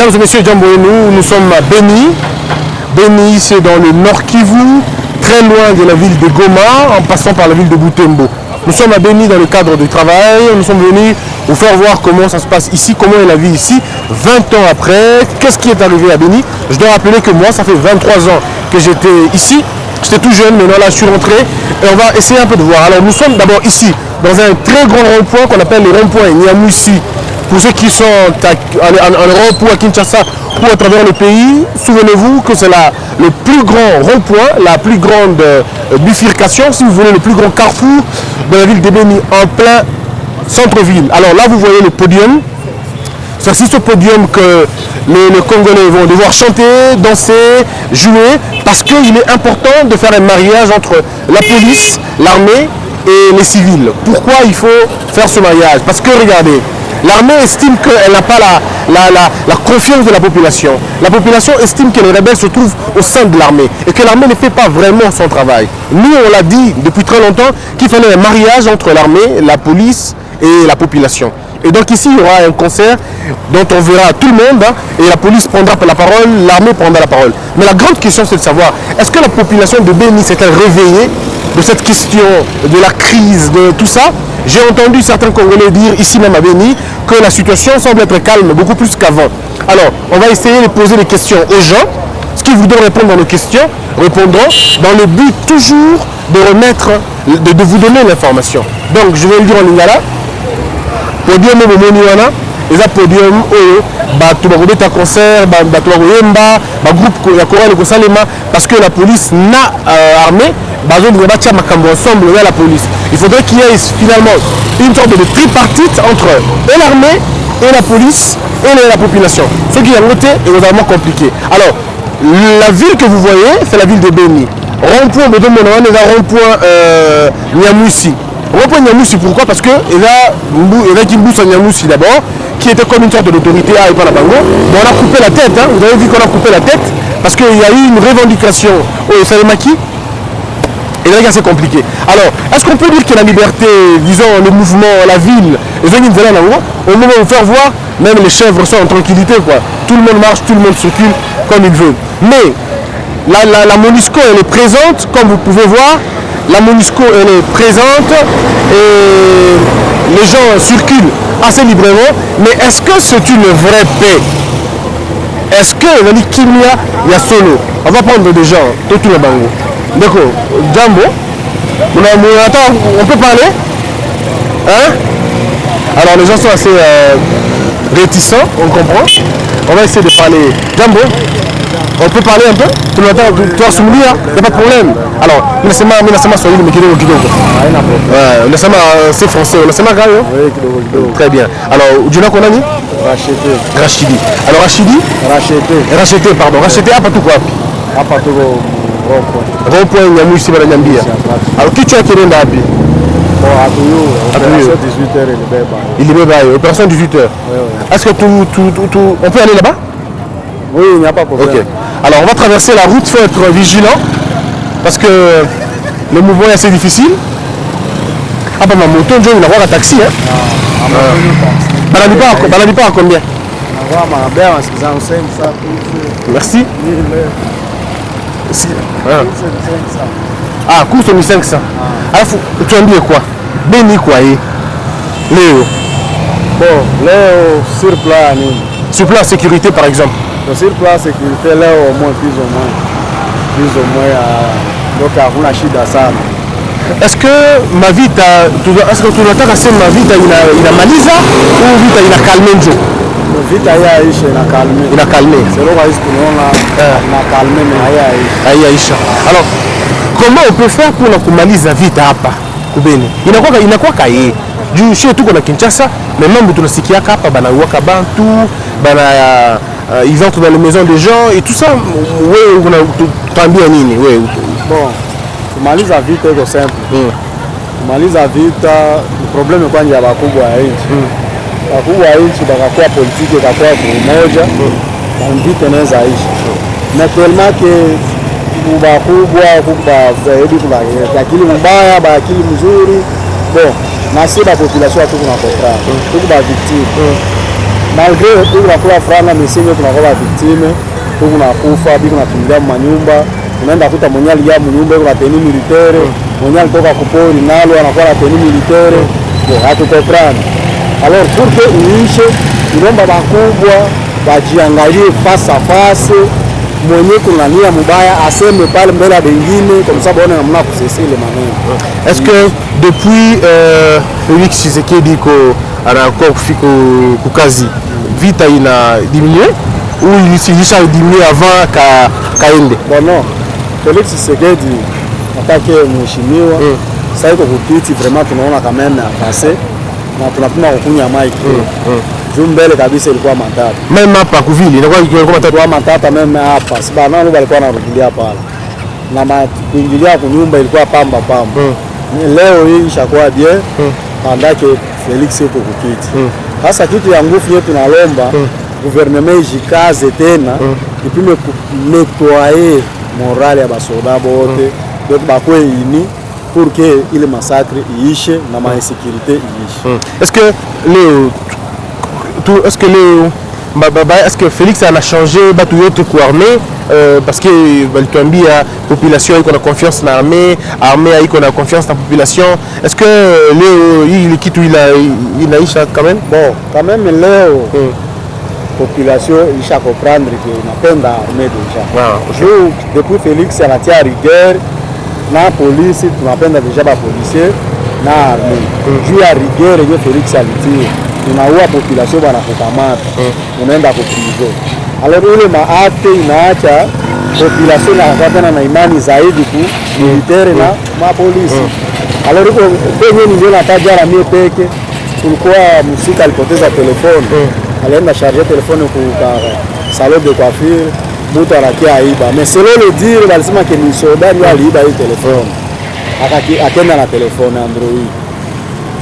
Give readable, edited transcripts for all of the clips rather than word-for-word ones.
Mesdames et messieurs, nous sommes à Beni. Beni, c'est dans le Nord Kivu, très loin de la ville de Goma, en passant par la ville de Butembo. Nous sommes à Beni dans le cadre du travail. Nous sommes venus vous faire voir comment ça se passe ici, comment est la vie ici, 20 ans après. Qu'est-ce qui est arrivé à Beni? Je dois rappeler que moi, ça fait 23 ans que j'étais ici. J'étais tout jeune, mais là, je suis rentré. Et on va essayer un peu de voir. Alors, nous sommes d'abord ici, dans un très grand rond-point qu'on appelle le rond-point Nyamusi. Pour ceux qui sont en Europe ou à Kinshasa ou à travers le pays, souvenez-vous que c'est le plus grand rond-point, la plus grande bifurcation, si vous voulez, le plus grand carrefour de la ville de Beni, en plein centre-ville. Alors là, vous voyez le podium. C'est sur ce podium que les Congolais vont devoir chanter, danser, jouer, parce qu'il est important de faire un mariage entre la police, l'armée et les civils. Pourquoi il faut faire ce mariage? Parce que regardez, l'armée estime qu'elle n'a pas la confiance de la population. La population estime que les rebelles se trouvent au sein de l'armée et que l'armée ne fait pas vraiment son travail. Nous, on l'a dit depuis très longtemps qu'il fallait un mariage entre l'armée, la police et la population. Et donc ici, il y aura un concert dont on verra tout le monde, hein, et la police prendra la parole, l'armée prendra la parole. Mais la grande question, c'est de savoir, est-ce que la population de Beni s'est-elle réveillée de cette question, de la crise, de tout ça? J'ai entendu certains Congolais dire, ici même à Beni, que la situation semble être calme, beaucoup plus qu'avant. Alors, on va essayer de poser des questions aux gens. Ce qui voudront répondre à nos questions, répondront dans le but toujours de remettre, de vous donner l'information. Donc, je vais le dire en lingala. Podium momoni wana eza podium oyo bato bakobeta concert bato bakoyemba groupe ya chorale kosalema parce que la police na armée bazobinga batia makambo ensemble ya la police. Il faudrait qu'il y ait finalement une sorte de tripartite entre l'armée et la police et la population. Ce qui est en côté est vraiment compliqué. Alors, la ville que vous voyez, c'est la ville de Beni. Rond-point Bodomonoane est un rond-point Nyamusi. Rond-point Nyamusi, pourquoi? Parce que il y a Kimbusa Nyamusi d'abord, qui était comme une sorte d'autorité à Epanabango. Mais on a coupé la tête, hein. Vous avez vu qu'on a coupé la tête, parce qu'il y a eu une revendication au Salemaki. Et là, c'est compliqué. Alors, est-ce qu'on peut dire que la liberté, disons, le mouvement, la ville, au moment où faire voir, même les chèvres sont en tranquillité, quoi. Tout le monde marche, tout le monde circule comme il veut. Mais la MONUSCO, elle est présente, comme vous pouvez voir. La MONUSCO, elle est présente et les gens circulent assez librement. Mais est-ce que c'est une vraie paix? Est-ce que il y a solo? On va prendre des gens, tout le bango. D'accord, Jambo, on peut parler? Hein? Alors les gens sont assez réticents, on comprend. On va essayer de parler. Jambo, on peut parler un peu? Tu vas se mourir, il n'y a pas de problème. Alors, c'est français, très bien. Alors, Djuna Konani? Rachidi. Alors Rachidi? Racheté, pardon. Racheté à Patou quoi? À Patou rond-point Nyamusi Nyambia. Alors qui tu as tiré d'appui? Opération 18h il est bas. Opération 18h. Est-ce que on peut aller là-bas? Oui, il n'y a pas de problème. Okay. Alors on va traverser la route, il faut être vigilant parce que le mouvement est assez difficile. Ah bah ma moto, il va avoir un taxi. Baladi pas à combien? Merci. Ah, coûte 1500. Alors, tu as dit quoi? Beni quoi? Léo. Bon, Léo, sur place. Sur place, sécurité par exemple. Sur place, sécurité, Léo, au moins, plus ou moins. Donc, on a chida ça. Est-ce que ma vie, est-ce que tu as cassé ma vie, il a malisa ou vite il a calmé Joe? Vite il a calmé. C'est le reste pour nous là. Il a calmé mais Aïcha. Alors comment on peut faire pour kumaliza vita hapa kubeni? Inakuwa kaye. Juu sio tuko na Kinshasa, mais même tunasikia hapa bana waka bantu, bana ils entrent dans les maisons des gens et tout ça. Wewe unatambia nini wewe? Bon, kumaliza vita iko simple. Kumaliza vita, problème kwa njia bakubwa ya nchi. Wakubwa wa nchi bakakuwa politiki bakakuwa umoja na vita inaweza ishi. Na tellement que bakubwa zaidi kwa akili mbaya, ba akili mzuri. Bon, na si la population tuko na contrat. Tuko ba victime. malgré tuko nakula franga misinyo tunakuwa victime, tuko nakufa biko natumia manyumba, unaenda kuta mwenye aliya mnyumba yuko na teni militaire, mwenye alitoka kupori nalo anakuwa na teni militaire, hatukoprana. Alors pour que uishe, inaomba bakubwa bajiangalie face à face, mwenye kuna nia mbaya aseme pale mbele ya wengine kwa sababu ona namna kusese ile maneno. Est-ce que depuis Félix Tshisekedi anakuwa kufika kukazi vita ina diminué ou ilisha diminué avant kaende? Bon non, Félix Tshisekedi atake mheshimiwa sasa iko kutiti vraiment tunaona quand même avancé na tunapima kukunya mic. Juu mbele kabisa ilikuwa matata. Même hapa kuvili ilikuwa matata wa matata même hapa. Siba nao walikuwa wanarudia pale. Na kuingilia kwa nyumba ilikuwa pamba. Leo hii ishakuwa bien. Pandake Felix yuko kukiti. Sasa kitu ya nguvu yetu tunalomba gouvernement ijikaze tena ipime nettoyer morale ya basoda bote. Donc bakwe ini pour que ile massacre iishe na ma insécurité iishe. Est-ce que Félix a changé batu yote ku armée parce que balituambia population iko na confiance na armée iko na confiance na population. Est-ce que leo hii kitu inaisha quand même? Bon, quand même leo population isha comprendre que inapenda armée déjà. Depuis Félix anatia rigueur na polisi tunapenda deja ba policier na armée. Juu ya rigueur yenye Félix alitia unaua population bana kukamata unaenda ku prison. Alors ile maate inaacha population na na imani zaidi ku militaire na mapolisi. Alors kwenye ndio nataja la mie peke kulikuwa msika alipoteza telefone. Alienda charger telefone ku salon de coiffure, mtu anakia aiba. Mais selon le dire walisema que ni soda ndio aliiba hii telefone. Akaenda na telefone Android.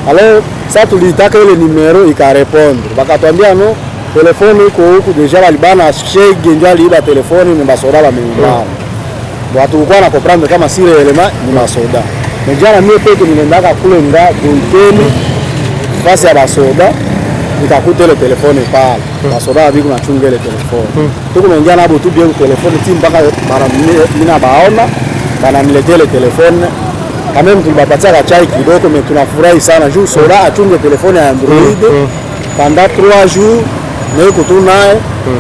Alors ça tulitaka ile numero ikarepondre. Bakatwambia no telefone iko huku deja balibana shege ndio aliiba telefone ni basoda bameiba. Watu walikuwa na comprendre kama sile element ni masoda. Njana mimi peke niliendaka kule nga kuiteni fasi ya basoda nikakuta ile telefone pale. Basoda biko nachunga ile telefone. Tuko naingia nabo tu bien telefone timu mpaka mara mimi baona bana niletea ile telefone. Quand même tulibapatia chai kidogo mais tunafurahi sana juu soda achunge telefone ya Android pendant 3 jours na yuko tu naye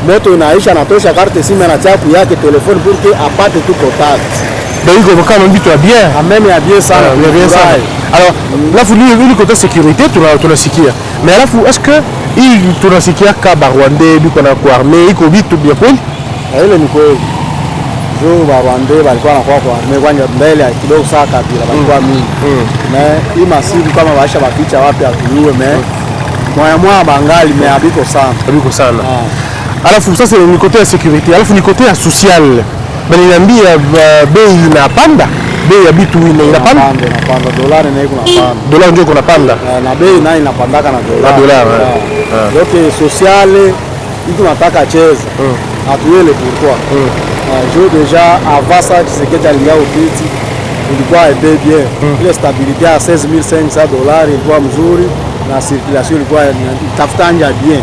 moto inaisha natosha carte simu na chapu yake telefone pour que apate tout contact. Donc il faut quand même dire bien. Même ya bien sana, bien sana. Alors là faut lui côté sécurité tunasikia. Mais alafu est-ce que hii tunasikia kama Rwanda biko na kuarmée iko vitu bien kweli? Ile ni kweli. Juu Rwanda walikuwa wanakuwa kwa armée kwanja mbele kidogo saa kabila walikuwa mingi. Na hii masiku kama waisha mapicha wapi atuliwe moya bangali mais abiko sana. Alafu sasa ni côté ya sécurité, alafu ni côté ya social. Bali niambia bei inapanda, bei ya bitu inapanda. Dolari na iko napanda. Dolari ndio kuna panda. Na bei nayo inapandaka na dolari. Donc social iko nataka cheza. Atuele pourquoi? Je déjà avant ça Tshisekedi alingia upiti ilikuwa ebe bien. Ile stabilité à $16,500 ilikuwa mzuri na circulation ilikuwa tafuta nje bien.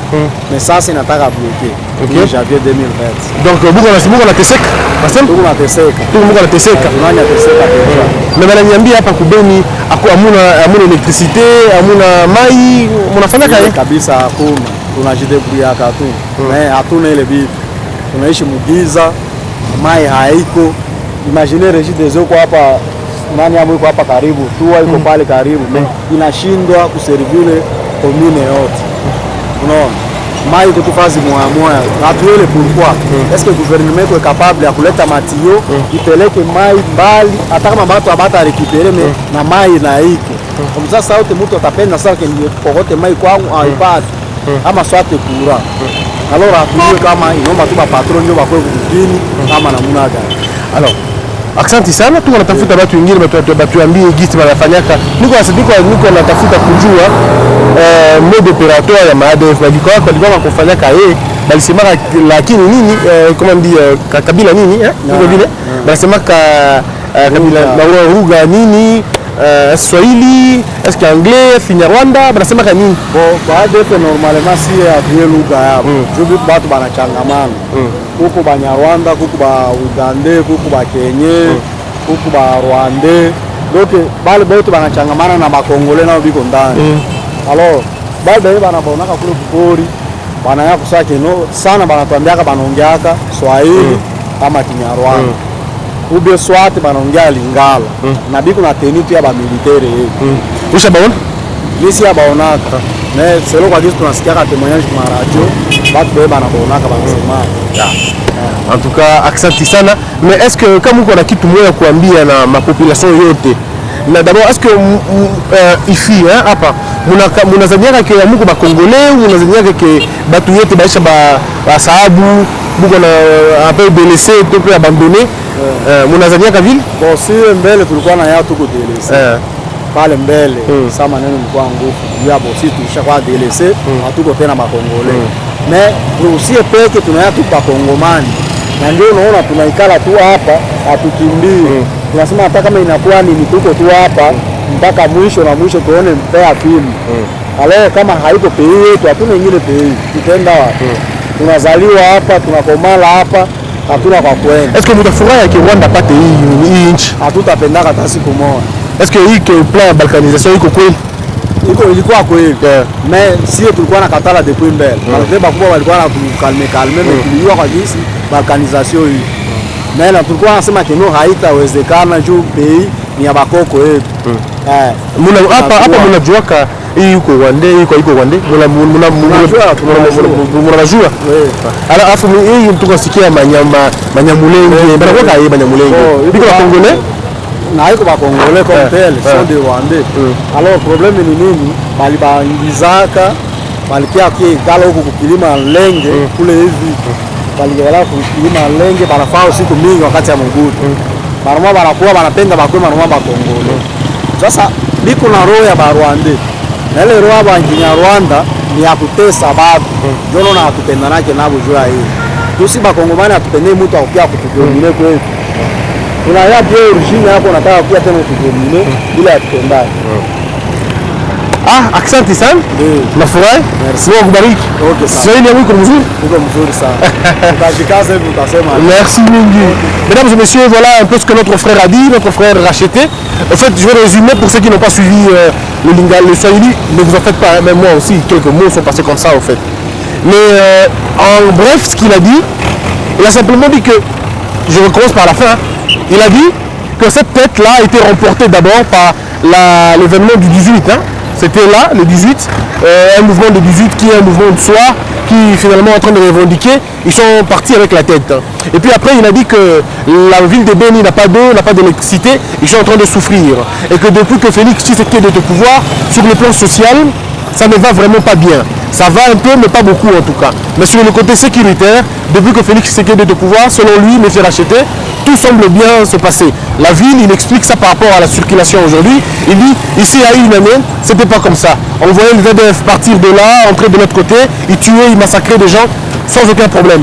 Mais sasa inataka bloquer. Janvier 2020. Donc buko na teseka. Parce que buko na teseka. Tunanya teseka deja. Mais bananiambia hapa kubeni hamuna electricité, hamuna mai, mnafanya kazi kabisa hakuna. Tunajidebrouiller tu. Mais hatuna ile bibi. Tunaishi mugiza, mai haiko. Imagine Régie des Eaux kwa hapa nani hapo iko hapa karibu, tua iko pale karibu. Inashindwa kuservire commune yote. Unaona? Mai iko tufazi moya. Atuele pourquoi? Est-ce que le gouvernement est capable ya kuleta matio ipeleke mai mbali hata kama watu abata récupérer mais na mai na iko. Comme ça sauti mtu atapenda sasa kokote mai kwangu aipate. Ama swate kura. Alors atuwe kama inaomba tu ba patron ndio bakwe kujini kama namna gani. Alors asante sana, tuko natafuta watu wengine batuambie gisi wanafanyaka. Niko natafuta kujua mode opératoire ya maadef bagiko wako walikuwa kufanyaka balisema lakini nini kama ndio kabila nini ndio vile balisema kabila na ruga nini Swahili, est-ce qu'il y a anglais, est-ce qu'il y a Rwanda, banasema nini? Bon, baada normalement si atue lugha yao. Juu watu banachangamana. Kuku Banyarwanda, kuku ba Uganda, kuku ba Kenya, kuku ba Rwanda. Donc bale bote banachangamana na bakongole nao biko ndani. Alors, bale banabonaka kule kupori, banaya kusake no sana banatuambiaka banaongeaka Swahili kama Kinyarwanda. Ube swati banaongea Lingala. Na biko na teni tu ya ba militaire yetu. Usha baona? Misi ya baonaka. Mais c'est là qu'on tunasikia ka témoignage kwa radio, batu beba banabonaka banasema. En tout cas, accent sana. Mais est-ce que kama uko na kitu moja kuambia na mapopulation yote? Na d'abord est-ce que ici hein hapa munazanyaka ke muko ba congolais ou munazanyaka ke batu yote baisha ba sababu buko na un peu blessé tout peu abandonné munazanyaka vile? Bon si mbele tulikuwa na yatu ko délaissé. Pale mbele sama maneno mlikuwa nguvu. Ya bosi tulishakuwa délaissé, hatuko tena makongole. Mais usie peke tunaya tu pa kongomani. Na ndio unaona tunaikala tu hapa hatukimbii. Tunasema hata kama inakuwa ni tuko tu hapa mpaka mwisho na mwisho tuone mpea filmu. Alors kama haiko pei yetu hatuna nyingine pei. Tutaenda wapi? Tunazaliwa hapa, tunakomala hapa, hatuna kwa kwenda. Est-ce que mtafurahi ya Rwanda pate hii nchi? Hatutapendaka hata siku moja. Est-ce que hii plan ya balkanisation iko kweli? Ilikuwa kweli. Mais sio tulikuwa na katala depuis mbele. Wale bakubwa walikuwa na kalme mais tulijua kwa jinsi balkanisation hii. Mais na tulikuwa nasema kino haitawezekana juu bei ni ya bakoko yetu. Muna hapa mnajuaka hii yuko Rwanda, iko Rwanda. Mnajua? Alafu hii tukasikia manyamulenge. Bana kwa hii manyamulenge. Biko Congolais na haiko ba Congolais comme tel, sont des Rwandais. Alors problème ni nini? Bali baingizaka balikia kala huko kukilima lenge kule hivi. Baligala kukilima lenge banafaa siku mingi wakati ya Mobutu. Baroma banakuwa banapenda bakwe baroma ba Congolais. Sasa biko na roho ya ba Rwandais. Na ile roho ba Kinyarwanda ni ya kutesa babu. Ndio na hatupendanake nabo jua hii. Tusi ba Kongomani atupende mtu akukia kutudomine kwetu. Tunaya pia origine hapo nataka pia tena kudomine bila atupendane. Asante sana. Nafurahi. Merci. Mungu kubariki. Okay. Swahili yangu iko mzuri? Iko mzuri sana. Utajikaza hivi utasema. Merci mingi. Mesdames et messieurs, voilà un peu ce que notre frère a dit, notre frère racheté. En fait, je vais résumer pour ceux qui n'ont pas suivi le Lingala, le Swahili. Ne vous en faites pas, même moi aussi, quelques mots sont passés comme ça en fait. Mais en bref, ce qu'il a dit, il a simplement dit que, je recommence par la fin, il a dit que cette tête-là a été remportée d'abord par l'événement du 18. Hein. C'était là, le 18, un mouvement de 18 qui est un mouvement de soir, qui finalement est en train de revendiquer. Ils sont partis avec la tête. Et puis après, il a dit que la ville de Beni n'a pas d'eau, n'a pas d'électricité. Ils sont en train de souffrir. Et que depuis que Félix Tshisekedi est au pouvoir, sur le plan social, ça ne va vraiment pas bien. Ça va un peu, mais pas beaucoup en tout cas. Mais sur le côté sécuritaire, depuis que Félix Tshisekedi est au pouvoir, selon lui, M. Racheté, tout semble bien se passer. La ville, il explique ça par rapport à la circulation aujourd'hui. Il dit, ici il y a une année, c'était pas comme ça. On voyait le VDF partir de là, entrer de l'autre côté, ils tuaient, ils massacraient des gens sans aucun problème.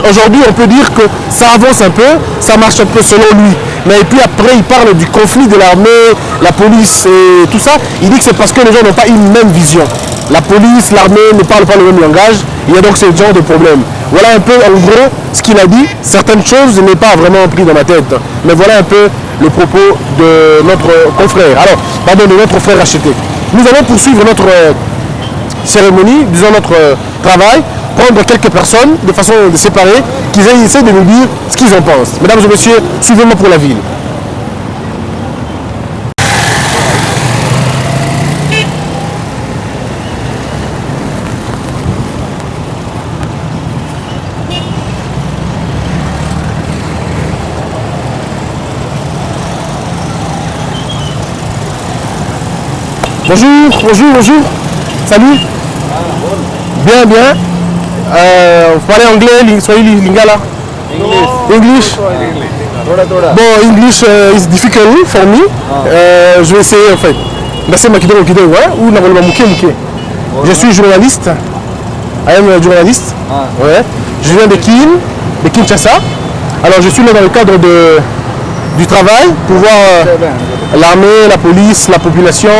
Aujourd'hui, on peut dire que ça avance un peu, ça marche un peu selon lui. Mais puis après, il parle du conflit de l'armée, la police et tout ça. Il dit que c'est parce que les gens n'ont pas une même vision. La police, l'armée ne parlent pas le même langage. Il y a donc ce genre de problème. Voilà un peu en gros ce qu'il a dit. Certaines choses n'est pas vraiment pris dans ma tête. Mais voilà un peu le propos de notre confrère. Alors, pardon, de notre frère racheté. Nous allons poursuivre notre cérémonie, disons notre travail, prendre quelques personnes de façon séparée qui essaient de nous dire ce qu'ils en pensent. Mesdames et messieurs, suivez-moi pour la ville. Bonjour, bonjour, bonjour. Salut. Bien, bien. Vous parlez anglais, Swahili, Lingala? English. Bon, English is difficult for me. Je vais essayer en fait. Je suis journaliste. I am a journaliste. Ouais. Je viens de Kinshasa. Alors je suis là dans le cadre du travail pour voir l'armée, la police, la population,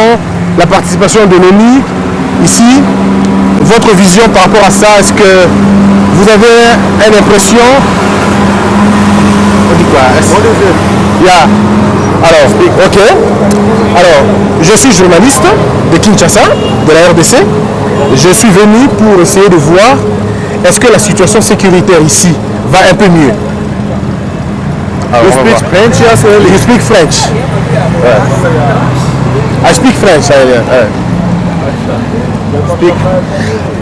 la participation de l'ONU ici. Votre vision par rapport à ça, est-ce que vous avez une impression? On dit quoi? Yeah. Alors, ok. Alors, je suis journaliste de Kinshasa, de la RDC. Je suis venu pour essayer de voir est-ce que la situation sécuritaire ici va un peu mieux. You speak French? Yes, you speak French. I speak French.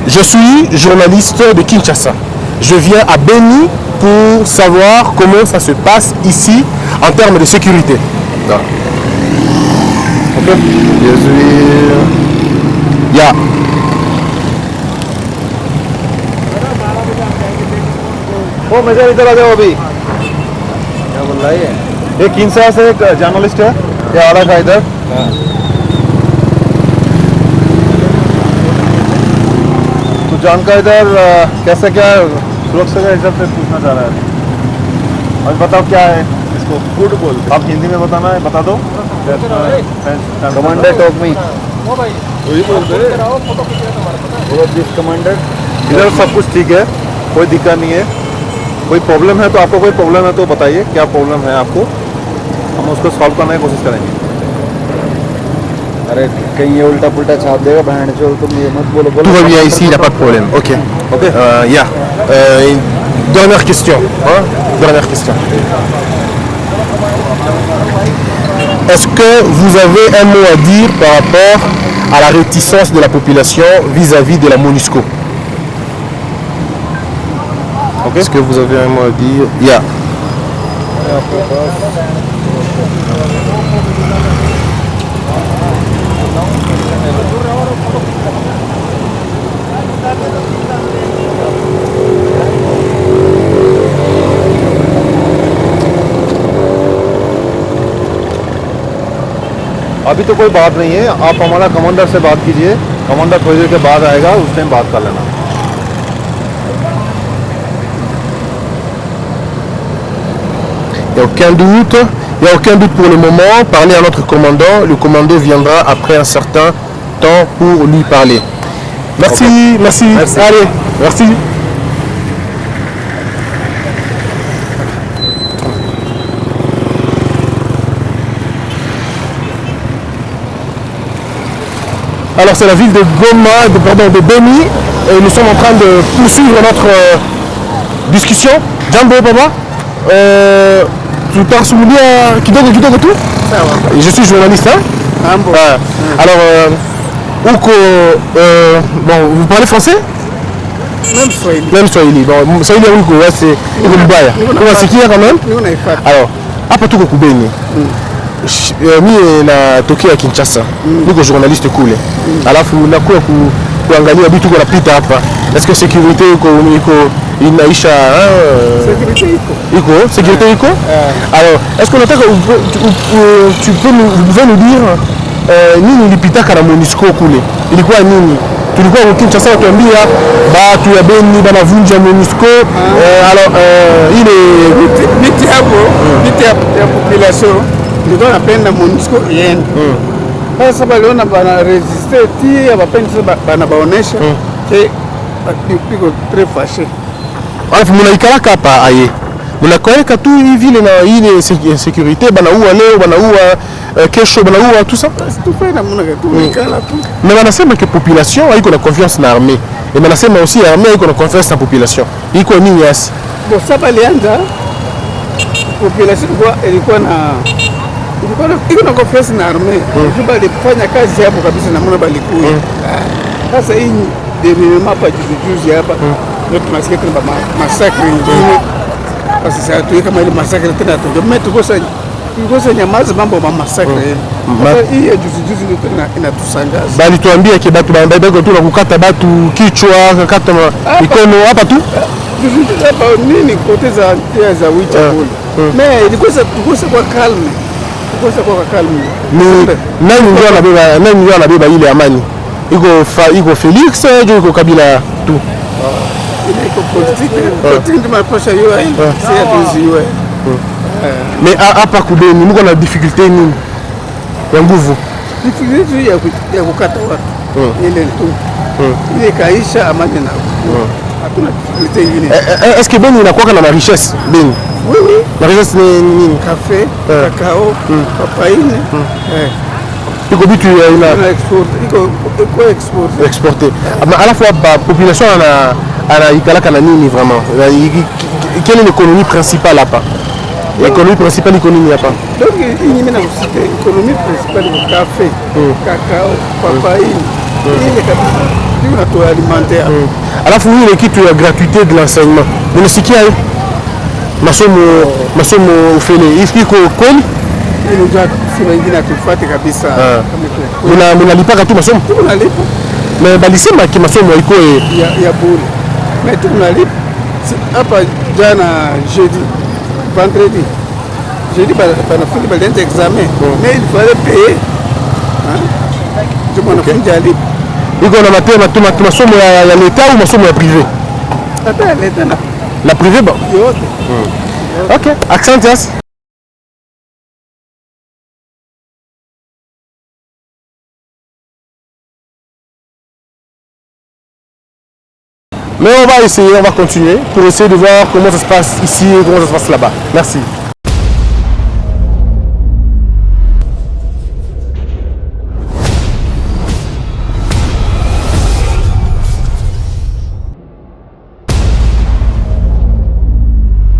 Je suis journaliste de Kinshasa. Je viens à Beni pour savoir comment ça se passe ici en termes de sécurité. Okay. Je suis... Yeah. वो मेजर इधर आ जाओ अभी क्या बोल रहा है ये किंसा से एक जर्नलिस्ट है ये आ रहा है इधर तो जानका इधर कैसे क्या सुरक्षा के हिसाब से पूछना चाह रहा है और बताओ क्या है इसको फूड बोल आप हिंदी में बताना है बता दो कमांडर टॉक में वही बोलते कमांडर इधर सब कुछ ठीक है कोई दिक्कत नहीं है कोई प्रॉब्लम है तो आपको कोई प्रॉब्लम है तो बताइए क्या प्रॉब्लम है आपको हम उसको सॉल्व करने की कोशिश करेंगे अरे कहीं ये उल्टा पुल्टा छाप देगा बहन चोर तुम ये मत बोलो Tout va bien ici, il n'y a pas de problème. Ok. Ok. Yeah. Dernière question. Dernière question. Est-ce que vous avez un mot à dire par rapport à la réticence de la population vis-à-vis de la MONUSCO? Okay. Est-ce que vous avez un mot à dire? Yeah. अभी तो कोई बात नहीं है आप हमारा कमांडर से बात कीजिए कमांडर थोड़ी देर के बाद आएगा उस टाइम बात कर लेना Il n'y a aucun doute pour le moment. Parlez à notre commandant. Le commandant viendra après un certain temps pour lui parler. Merci, okay. Merci. Allez, merci. Alors c'est la ville de Goma, de Beni, et nous sommes en train de poursuivre notre discussion. Jambo Baba, tutasumulia kidogo tu. Je suis journaliste, hein? Alors, huko, bon, vous parlez français? Même Swahili. Bon, Swahili huko, c'est mbaya. Unasikia quand même? Alors, hapa tuko Kubeni. Mimi natokea Kinshasa. Niko journaliste kule. Alafu nakuwa kuangalia vitu kwa napita hapa. Est-ce que sécurité iko inaisha sécurité iko? Alors, est-ce que tu pouvez nous dire nini ilipitaka na MONUSCO kule? Ilikuwa nini? Tulikuwa kwa Kinshasa tuambia batu ya Beni banavunja MONUSCO. Alors ile miti hapo ya population ndio napenda MONUSCO iende. Sasa baliona bana resiste ti abapendi bana baonesha ke piko très fâché. Alafu mnaikalaka hapa aye. Mnakoeka tu hivi na ile sécurité banaua leo banaua kesho banaua tout ça. Tufanya namna gani tuikala tu. Mais wanasema que population haiko na confiance na armée. Et wanasema aussi armée haiko na confiance na population. Iko nini yasi? Bon sasa alianza population ilikuwa na confiance na armée. Bali kufanya kazi hapo kabisa na mbona balikuwa. Sasa hii ndio mapa juzi hapa. Ndio tunasikia tena massacre nyingine. Sasa tuweka kama ile massacre tena tukosa nyamaza mambo ya massacre. Hii ya juzi ndio tena inatushangaza. Bali tuambie ke batu baendako tu na kukata batu kichwa, kukata mikono hapa tu. Juzi hapa nini kupoteza za wicha kule. Mais tukosa kwa calme. Nani ndio anabeba ile amani? Iko Felix au iko Kabila tu? Iko politique ndio maposha hiyo si atuziwe. Mais à part Beni, nous on a difficulté nini ya nguvu? Difficulté ya kukata watu ile tu ile kaisha amani na hatuna difficulté ingine. Est-ce que Beni inakuwa na richesse Beni? Oui, oui. La richesse ni nini? Café, cacao, papaine. Iko bitu ina exporté. À la fois la population ana ikalaka na nini vraiment? Quelle est l'économie principale là-bas? L'économie principale iko nini hapa? Donc l'économie principale ni café, cacao, papaine. Ile kabisa. Ndio natoa alimentaire. Alafu ile kitu ya gratuité de l'enseignement. Unasikia hiyo? Masomo ufele. Iko kweli? Ile ndio si wengine atufuate kabisa kama Mnalipaka tu masomo? Tunalipa. Mais balisema ki masomo iko ya bure. Mais tunalipa. Hapa jana jeudi, vendredi. Jeudi banafunzi balianza examen. Mais il fallait payer. Ndio mwanafunzi alipa. Iko na matema masomo ya l'État ou masomo ya privé? Hata ya l'État na la privé bon. Yote. OK, accent yes. Mais on va essayer, on va continuer pour essayer de voir comment ça se passe ici et comment ça se passe là-bas. Merci.